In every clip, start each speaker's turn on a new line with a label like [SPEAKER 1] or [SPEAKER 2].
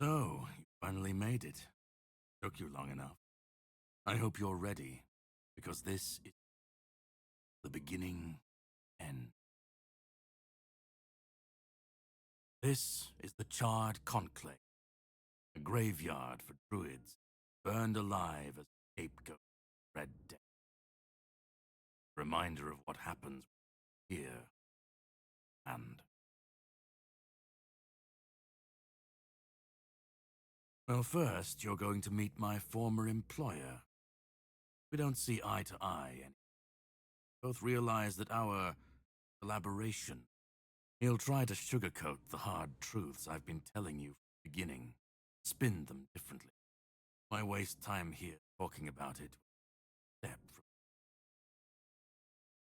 [SPEAKER 1] So, you finally made it. Took you long enough. I hope you're ready, because this is the beginning end. This is the Charred Conclave, a graveyard for druids, burned alive as scapegoat of Red Death. Reminder of what happens here and. Well, first, you're going to meet my former employer. We don't see eye to eye, and both realize that our collaboration. He'll try to sugarcoat the hard truths I've been telling you from the beginning, spin them differently. Why waste time here talking about it? Step from.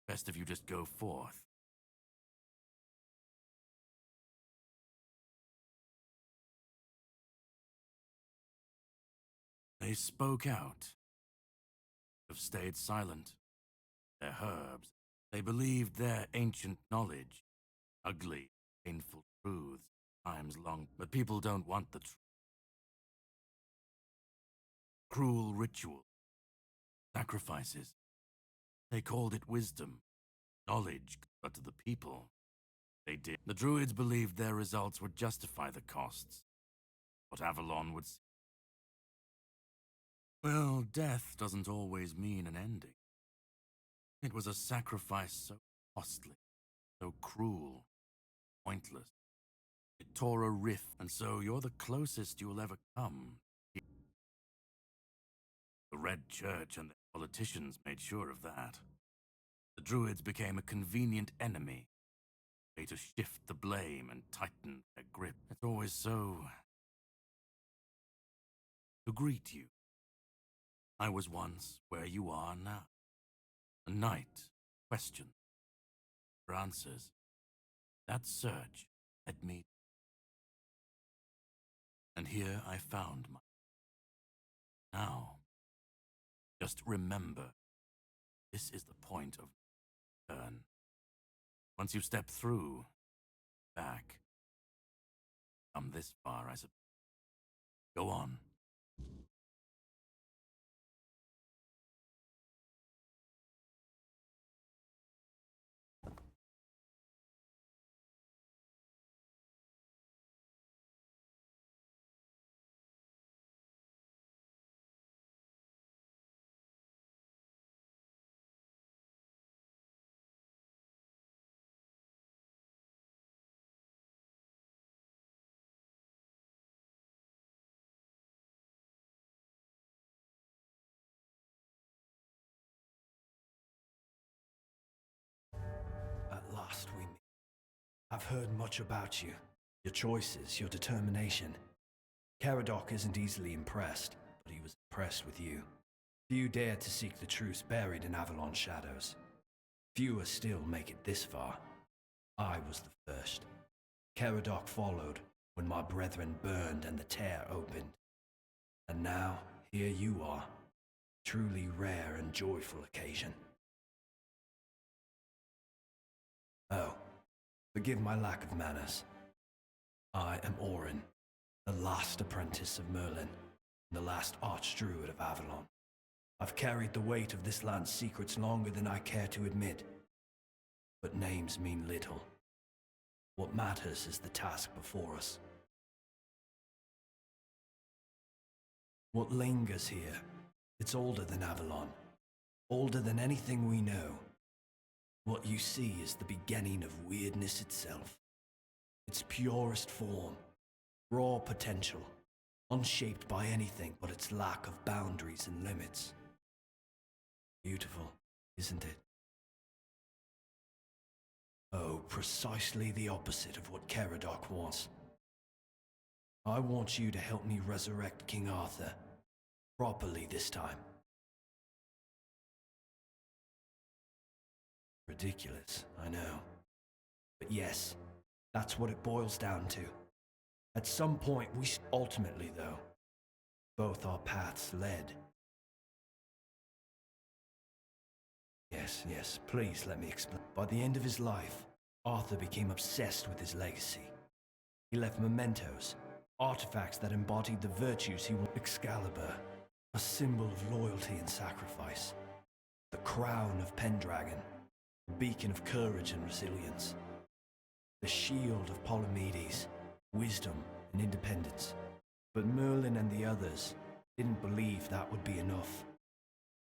[SPEAKER 1] Best if you just go forth. They spoke out, have stayed silent. Their herbs, they believed their ancient knowledge, ugly, painful truths, times long, but people don't want the truth. Cruel ritual, sacrifices. They called it wisdom, knowledge, but to the people, they did. The druids believed their results would justify the costs. What Avalon would see. Well, death doesn't always mean an ending. It was a sacrifice so costly, so cruel, pointless. It tore a rift, and so you're the closest you'll ever come. The Red Church and their politicians made sure of that. The druids became a convenient enemy, a way to shift the blame and tighten their grip. It's always so. To greet you. I was once where you are now. A knight, question, for answers. That search led me. And here I found my. Now, just remember, this is the point of turn. Once you step through, back, come this far, I suppose. Go on.
[SPEAKER 2] At last we meet. I've heard much about you. Your choices, your determination. Caradoc isn't easily impressed, but he was impressed with you. Few dare to seek the truth buried in Avalon shadows. Fewer still make it this far. I was the first. Caradoc followed when my brethren burned and the tear opened. And now, here you are. Truly rare and joyful occasion. Oh, forgive my lack of manners. I am Orin, the last apprentice of Merlin, and the last archdruid of Avalon. I've carried the weight of this land's secrets longer than I care to admit. But names mean little. What matters is the task before us. What lingers here, it's older than Avalon, older than anything we know. What you see is the beginning of weirdness itself. Its purest form, raw potential, unshaped by anything but its lack of boundaries and limits. Beautiful, isn't it? Oh, precisely the opposite of what Caradoc wants. I want you to help me resurrect King Arthur, properly this time. Ridiculous, I know. But yes, that's what it boils down to. At some point, ultimately though, both our paths led. Yes, please let me explain. By the end of his life, Arthur became obsessed with his legacy. He left mementos, artifacts that embodied the virtues he will. Excalibur, a symbol of loyalty and sacrifice. The crown of Pendragon, a beacon of courage and resilience. The shield of Palamedes, wisdom and independence. But Merlin and the others didn't believe that would be enough.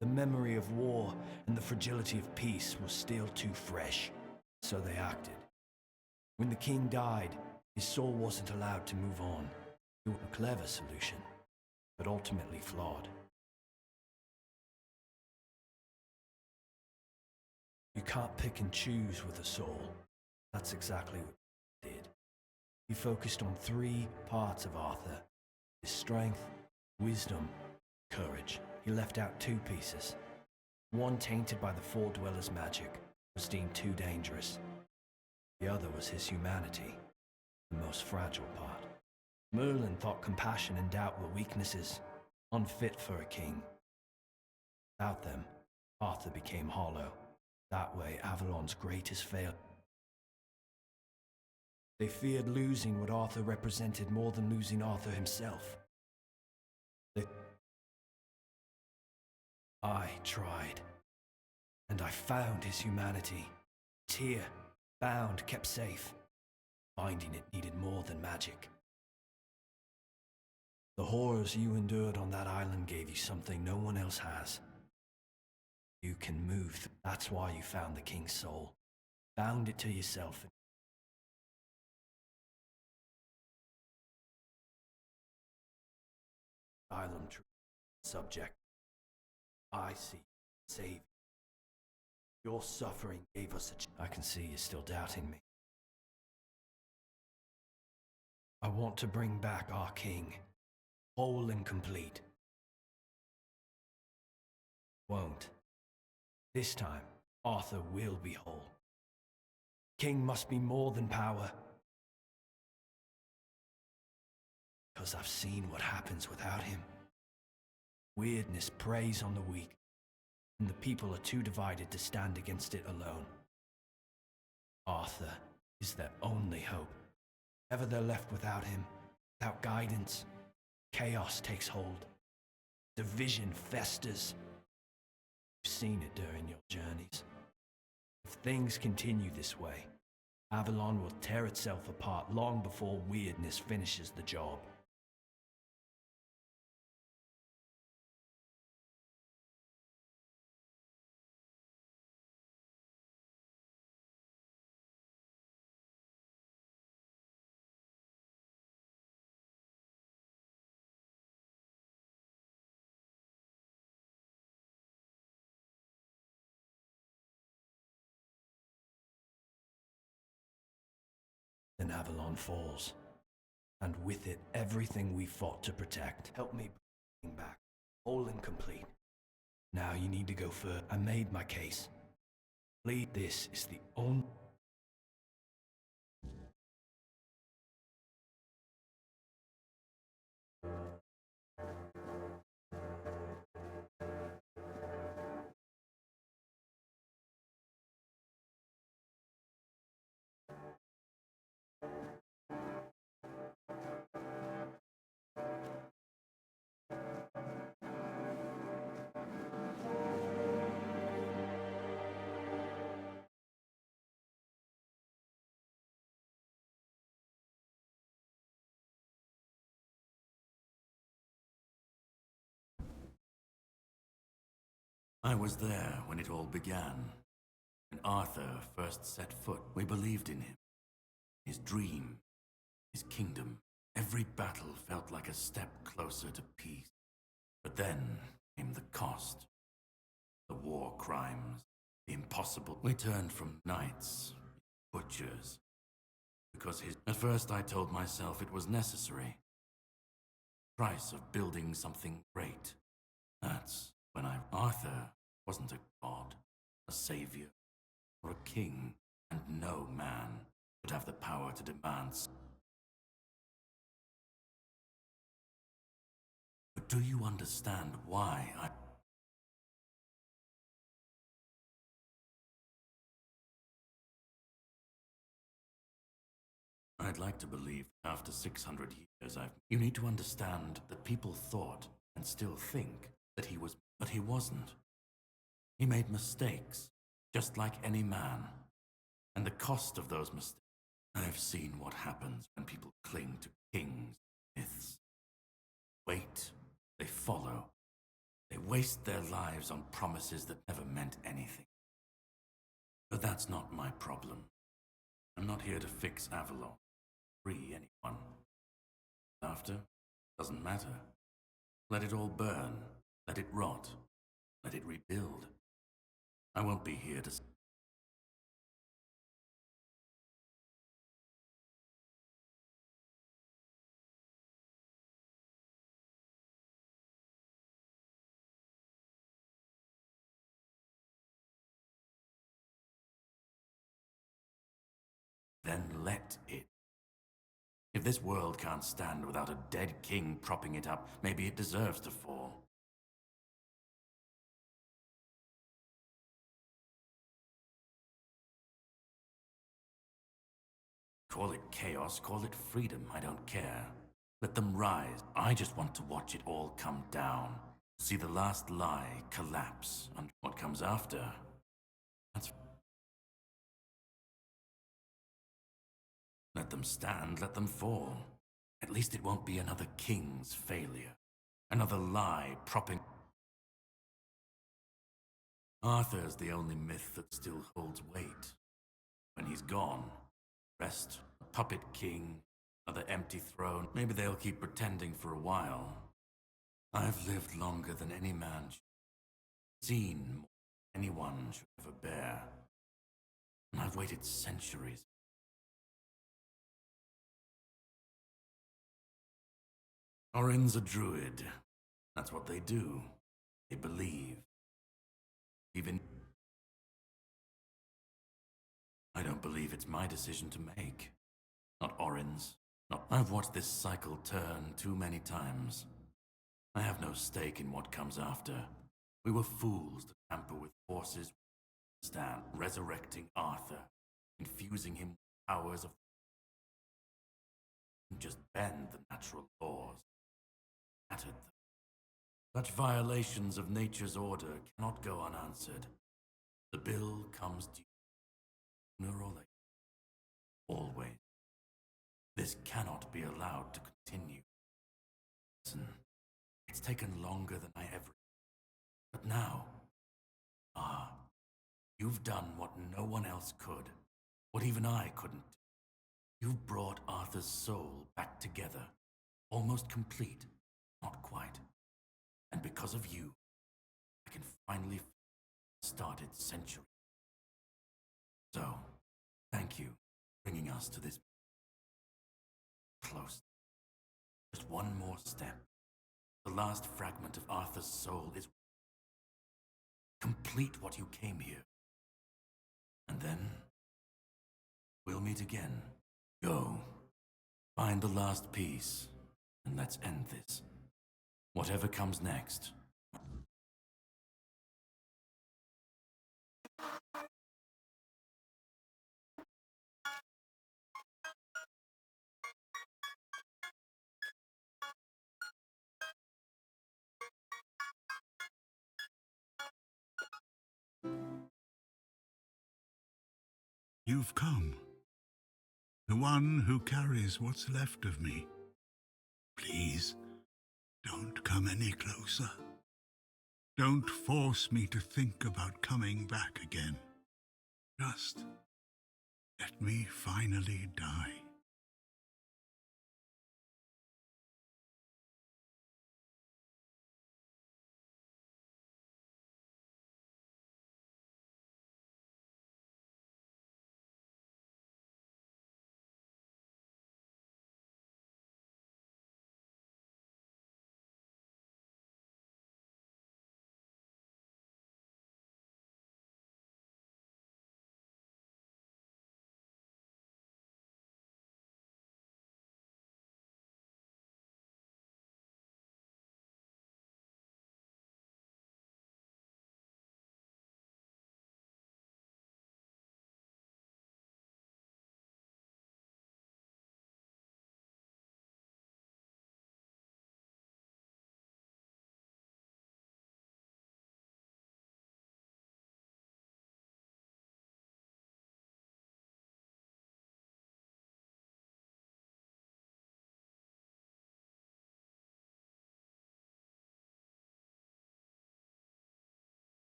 [SPEAKER 2] The memory of war and the fragility of peace was still too fresh, so they acted. When the king died, his soul wasn't allowed to move on. It was a clever solution, but ultimately flawed. You can't pick and choose with a soul. That's exactly what he did. He focused on 3 parts of Arthur: his strength, wisdom, courage. He left out 2 pieces. One, tainted by the Four Dwellers' magic, was deemed too dangerous. The other was his humanity, the most fragile part. Merlin thought compassion and doubt were weaknesses, unfit for a king. Without them, Arthur became hollow. That way, Avalon's greatest failure. They feared losing what Arthur represented more than losing Arthur himself. I tried, and I found his humanity. Here, bound, kept safe. Finding it needed more than magic. The horrors you endured on that island gave you something no one else has. You can move. That's why you found the king's soul. Bound it to yourself. Island subject. I see. Save. Your suffering gave us I can see you're still doubting me. I want to bring back our king, whole and complete. Won't. This time, Arthur will be whole. King must be more than power. Because I've seen what happens without him. Weirdness preys on the weak, and the people are too divided to stand against it alone. Arthur is their only hope. Ever they're left without him, without guidance, chaos takes hold. Division festers. You've seen it during your journeys. If things continue this way, Avalon will tear itself apart long before weirdness finishes the job. Then Avalon falls, and with it everything we fought to protect. Help me bring back, whole and complete. Now you need to go further. I made my case. Please, this is the only...
[SPEAKER 1] I was there when it all began. When Arthur first set foot, we believed in him. His dream, his kingdom. Every battle felt like a step closer to peace. But then came the cost. The war crimes, the impossible. We turned from knights, butchers, because At first I told myself it was necessary. Price of building something great. That's when Arthur wasn't a god, a savior, or a king, and no man would have the power to demand. But do you understand why I'd I'd like to believe after 600 years You need to understand that people thought, and still think, that he was... But he wasn't. He made mistakes, just like any man. And the cost of those mistakes... I've seen what happens when people cling to kings, myths. Wait, they follow. They waste their lives on promises that never meant anything. But that's not my problem. I'm not here to fix Avalon, free anyone. After, doesn't matter. Let it all burn, let it rot, let it rebuild. I won't be here to... Then let it. If this world can't stand without a dead king propping it up, maybe it deserves to fall. Call it chaos, call it freedom, I don't care. Let them rise. I just want to watch it all come down. See the last lie collapse, and what comes after. That's... Let them stand, let them fall. At least it won't be another king's failure. Another lie propping... Arthur's the only myth that still holds weight. When he's gone, rest, a puppet king, another empty throne. Maybe they'll keep pretending for a while. I've lived longer than any man seen more than anyone should ever bear. And I've waited centuries. Orin's a druid. That's what they do. They believe. Even... I don't believe it's my decision to make. Not Orin's. I've watched this cycle turn too many times. I have no stake in what comes after. We were fools to tamper with forces stand, resurrecting Arthur, infusing him with powers of... just bend the natural laws. Mattered them. Such violations of nature's order cannot go unanswered. The bill comes due, sooner or later. Always. This cannot be allowed to continue. Listen, it's taken longer than I ever... But now... You've done what no one else could. What even I couldn't do. You've brought Arthur's soul back together. Almost complete. Not quite. And because of you, I can finally started century. So, thank you for bringing us to this close. Just one more step. The last fragment of Arthur's soul is... Complete what you came here. And then... we'll meet again. Go. Find the last piece. And let's end this. Whatever comes next.
[SPEAKER 3] You've come. The one who carries what's left of me. Please, don't come any closer. Don't force me to think about coming back again. Just let me finally die.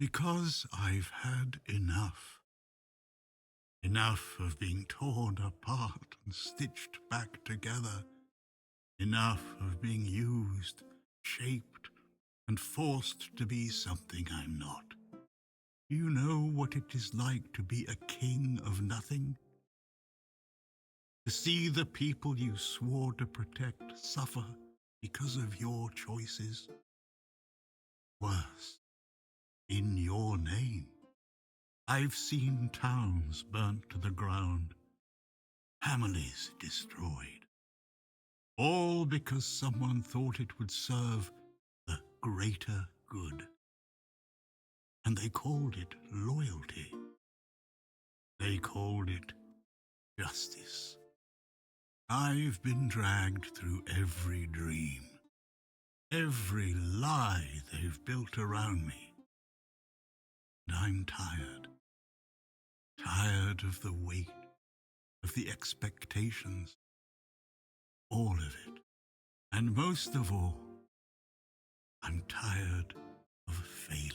[SPEAKER 3] Because I've had enough. Enough of being torn apart and stitched back together. Enough of being used, shaped, and forced to be something I'm not. You know what it is like to be a king of nothing? To see the people you swore to protect suffer because of your choices. Worse, in your name. I've seen towns burnt to the ground, families destroyed, all because someone thought it would serve the greater good. And they called it loyalty. They called it justice. I've been dragged through every dream, every lie they've built around me. And I'm tired. Tired of the weight, of the expectations, all of it. And most of all, I'm tired of failing.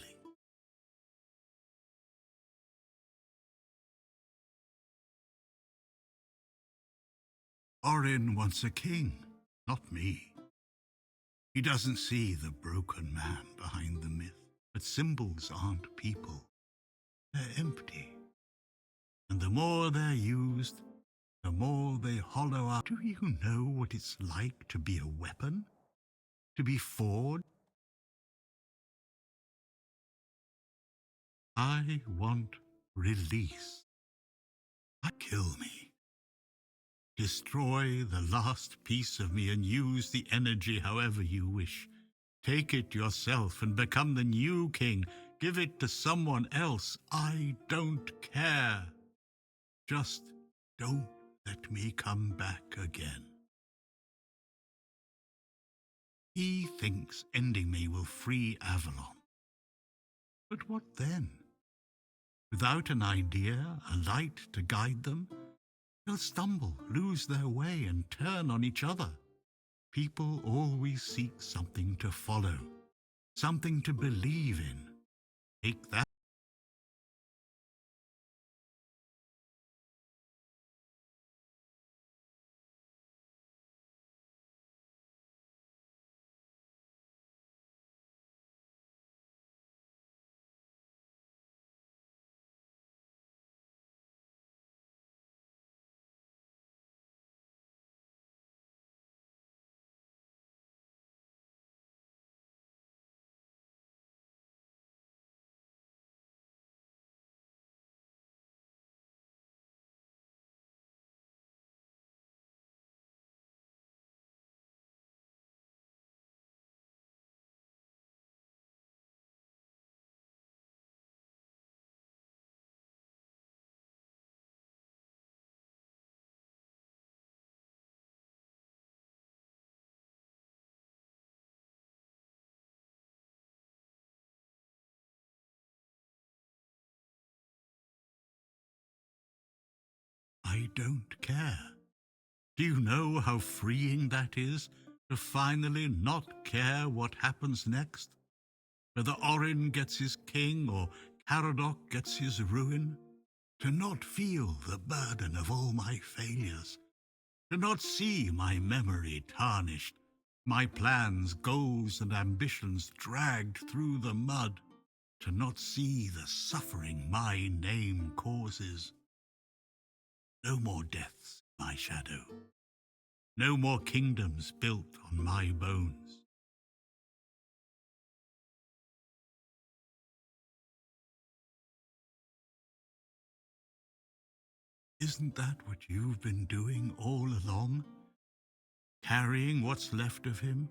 [SPEAKER 3] Orin wants a king, not me. He doesn't see the broken man behind the myth. But symbols aren't people. They're empty. And the more they're used, the more they hollow out. Do you know what it's like to be a weapon? To be forged? I want release. Kill me. Destroy the last piece of me and use the energy however you wish. Take it yourself and become the new king. Give it to someone else. I don't care. Just don't let me come back again. He thinks ending me will free Avalon. But what then? Without an idea, a light to guide them, they'll stumble, lose their way, and turn on each other. People always seek something to follow, something to believe in. Take that. I don't care. Do you know how freeing that is? To finally not care what happens next? Whether Orin gets his king or Caradoc gets his ruin? To not feel the burden of all my failures? To not see my memory tarnished, my plans, goals, and ambitions dragged through the mud? To not see the suffering my name causes? No more deaths in my shadow. No more kingdoms built on my bones. Isn't that what you've been doing all along? Carrying what's left of him?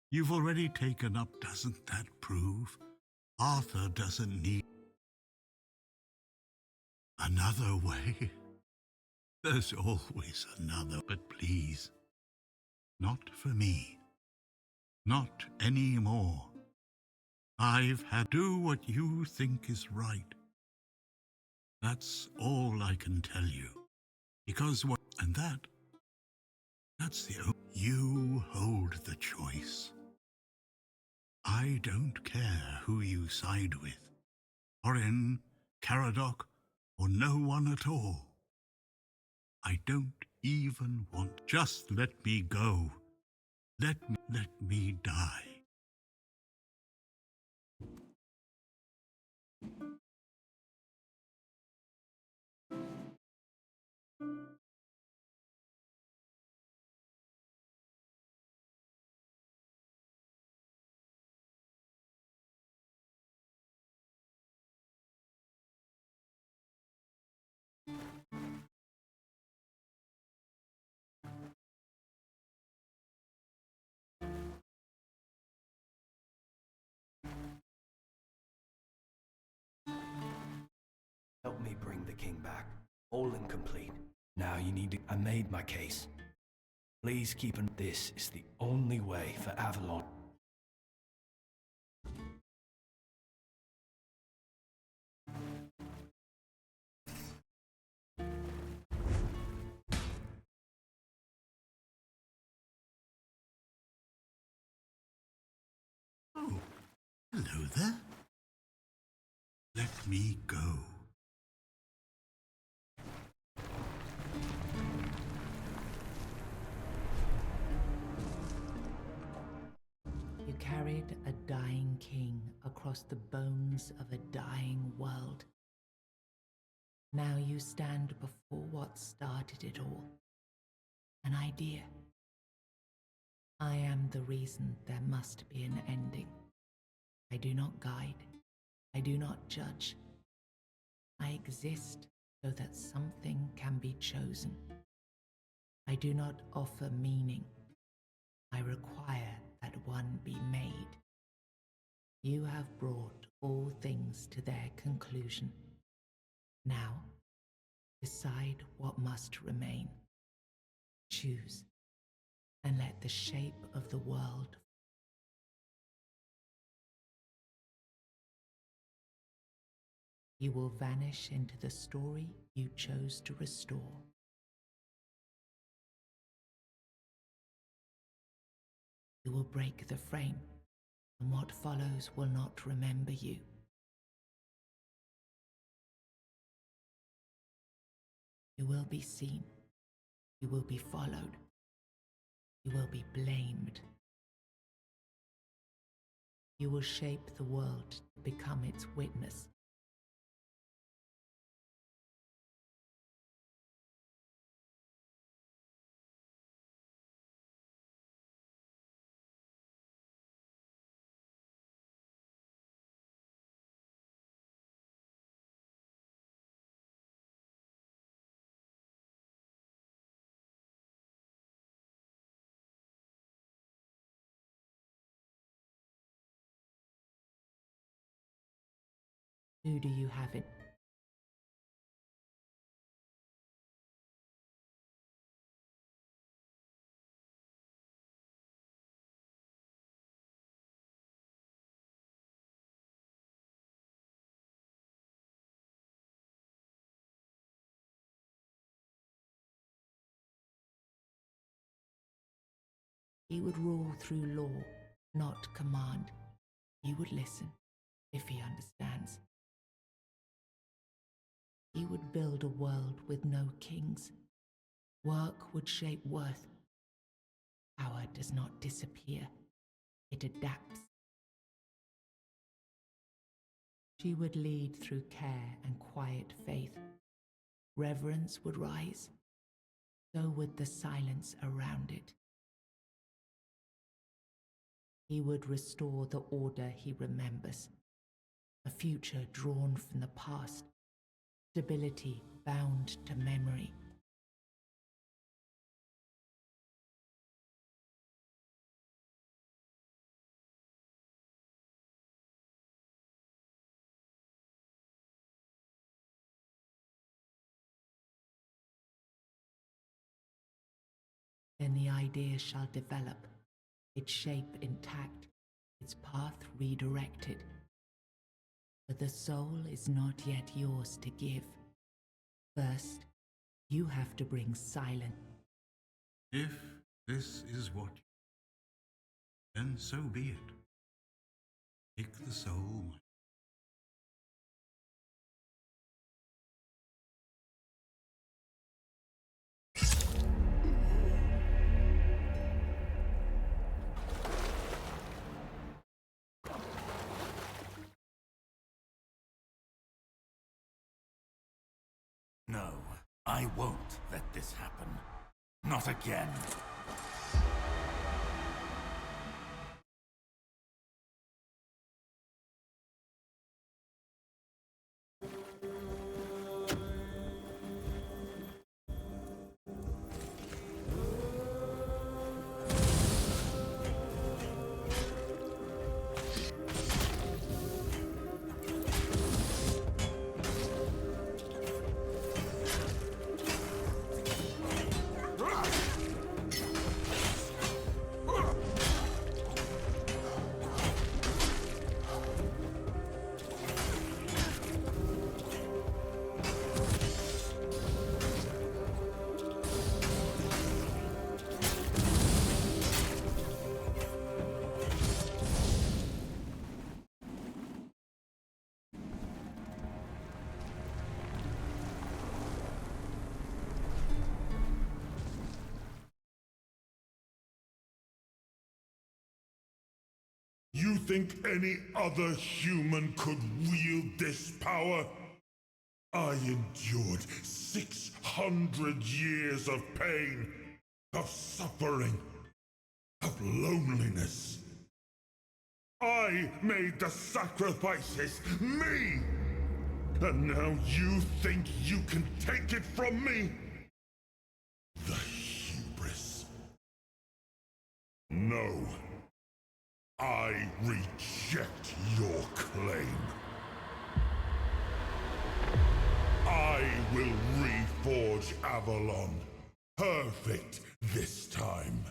[SPEAKER 3] You've already taken up, doesn't that prove? Arthur doesn't need another way. There's always another, but please, not for me. Not anymore. I've had to do what you think is right. That's all I can tell you. Because what, and that's the, you hold the choice. I I don't care who you side with. Orin, Caradoc, or no one at all. I don't even want. Just let me go. Let me die.
[SPEAKER 2] Help me bring the king back, whole and complete. Now you need to. I made my case. Please keep an. This is the only way for Avalon.
[SPEAKER 3] Oh, hello there. Let me go.
[SPEAKER 4] You carried a dying king across the bones of a dying world. Now you stand before what started it all. An idea. I am the reason there must be an ending. I do not guide. I do not judge. I exist so that something can be chosen. I do not offer meaning. I require that one be made. You have brought all things to their conclusion. Now, decide what must remain. Choose, and let the shape of the world. You will vanish into the story you chose to restore. You will break the frame, and what follows will not remember you. You will be seen. You will be followed. You will be blamed. You will shape the world to become its witness. Who do you have it? He would rule through law, not command. He would listen, if he understands. He would build a world with no kings. Work would shape worth. Power does not disappear. It adapts. She would lead through care and quiet faith. Reverence would rise. So would the silence around it. He would restore the order he remembers. A future drawn from the past. Stability bound to memory. Then the idea shall develop, its shape intact, its path redirected. But the soul is not yet yours to give. First, you have to bring silence.
[SPEAKER 3] If this is what, then so be it. Take the soul.
[SPEAKER 1] No, I won't let this happen. Not again.
[SPEAKER 5] You think any other human could wield this power? I endured 600 years of pain, of suffering, of loneliness. I made the sacrifices, me! And now you think you can take it from me? The hubris. No. I reject your claim. I will reforge Avalon. Perfect this time.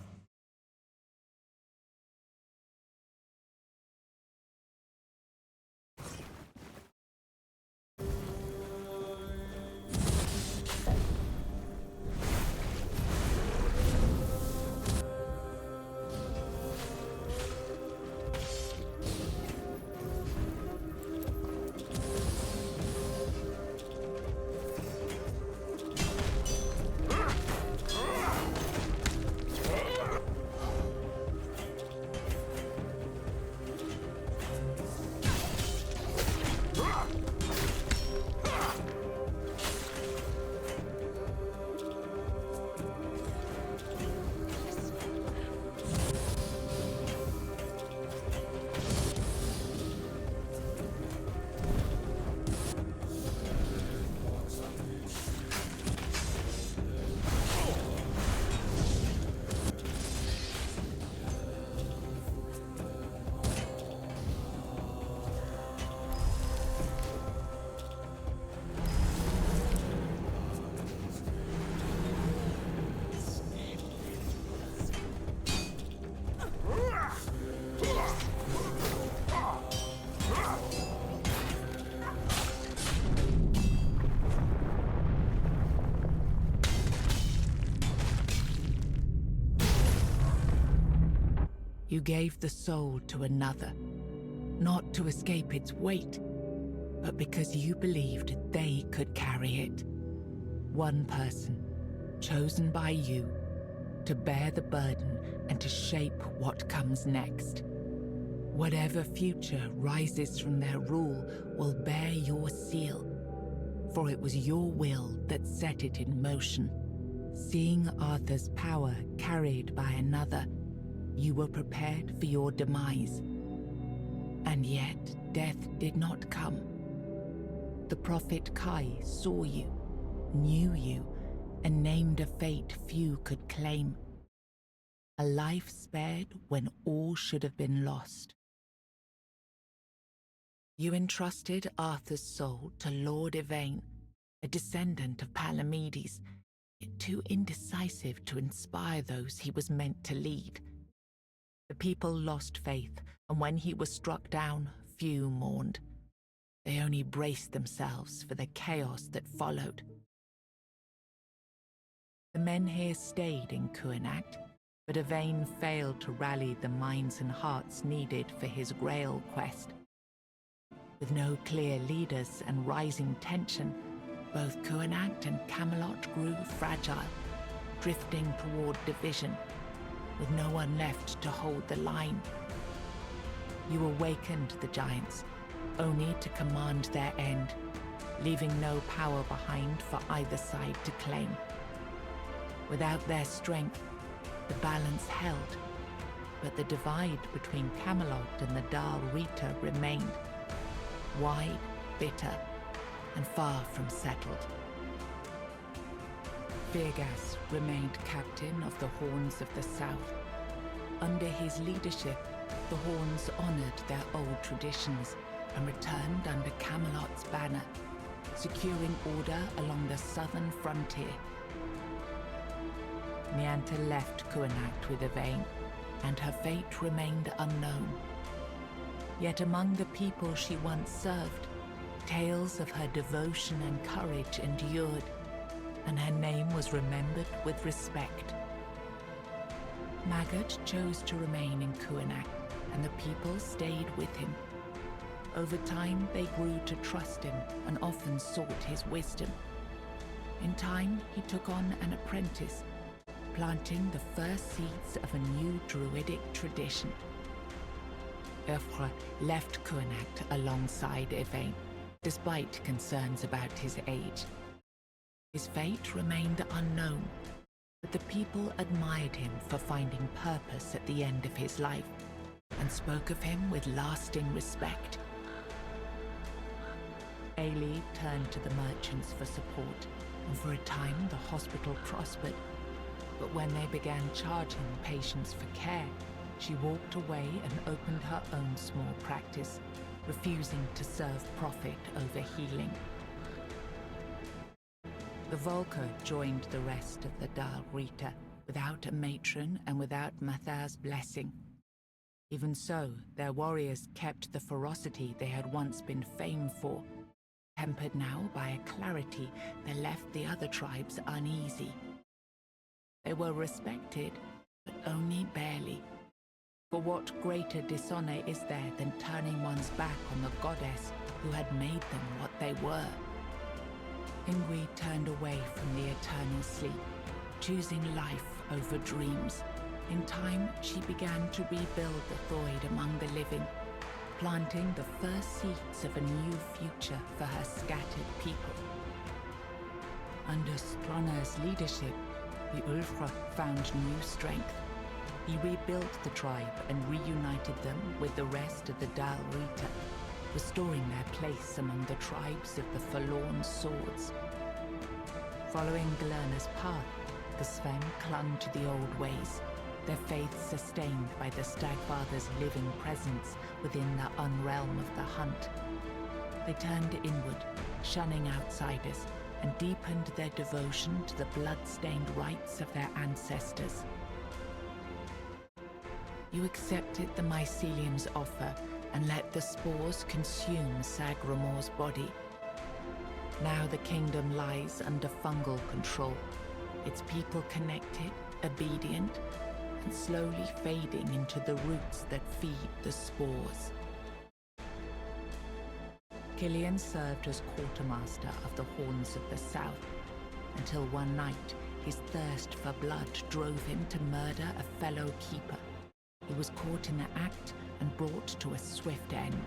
[SPEAKER 4] You gave the soul to another, not to escape its weight, but because you believed they could carry it. One person, chosen by you, to bear the burden and to shape what comes next. Whatever future rises from their rule will bear your seal, for it was your will that set it in motion. Seeing Arthur's power carried by another, you were prepared for your demise. And yet, death did not come. The prophet Kai saw you, knew you, and named a fate few could claim. A life spared when all should have been lost. You entrusted Arthur's soul to Lord Yvain, a descendant of Palamedes, yet too indecisive to inspire those he was meant to lead. The people lost faith, and when he was struck down, few mourned. They only braced themselves for the chaos that followed. The men here stayed in Kuanacht, but Yvain failed to rally the minds and hearts needed for his Grail quest. With no clear leaders and rising tension, both Kuanacht and Camelot grew fragile, drifting toward division, with no one left to hold the line. You awakened the giants, only to command their end, leaving no power behind for either side to claim. Without their strength, the balance held, but the divide between Camelot and the Dal Rita remained, wide, bitter, and far from settled. Virgas remained captain of the Horns of the South. Under his leadership, the Horns honored their old traditions and returned under Camelot's banner, securing order along the southern frontier. Nianta left Kuanacht with Yvain, and her fate remained unknown. Yet among the people she once served, tales of her devotion and courage endured, and her name was remembered with respect. Maggot chose to remain in Kuanacht, and the people stayed with him. Over time, they grew to trust him and often sought his wisdom. In time, he took on an apprentice, planting the first seeds of a new druidic tradition. Urfre left Kuanacht alongside Yvain, despite concerns about his age. His fate remained unknown, but the people admired him for finding purpose at the end of his life, and spoke of him with lasting respect. Ailey turned to the merchants for support, and for a time the hospital prospered. But when they began charging patients for care, she walked away and opened her own small practice, refusing to serve profit over healing. The Volker joined the rest of the Dal Rita, without a matron and without Mathar's blessing. Even so, their warriors kept the ferocity they had once been famed for, tempered now by a clarity that left the other tribes uneasy. They were respected, but only barely. For what greater dishonor is there than turning one's back on the goddess who had made them what they were? Ingui turned away from the eternal sleep, choosing life over dreams. In time, she began to rebuild the Thoid among the living, planting the first seeds of a new future for her scattered people. Under Strona's leadership, the Ulfra found new strength. He rebuilt the tribe and reunited them with the rest of the Dal Rita, restoring their place among the tribes of the Forlorn Swords. Following Galerna's path, the Sven clung to the old ways, their faith sustained by the Stagfather's living presence within the unrealm of the hunt. They turned inward, shunning outsiders, and deepened their devotion to the blood-stained rites of their ancestors. You accepted the mycelium's offer and let the spores consume Sagramor's body. Now the kingdom lies under fungal control, its people connected, obedient, and slowly fading into the roots that feed the spores. Killian served as quartermaster of the Horns of the South, until one night his thirst for blood drove him to murder a fellow keeper. He was caught in the act and brought to a swift end.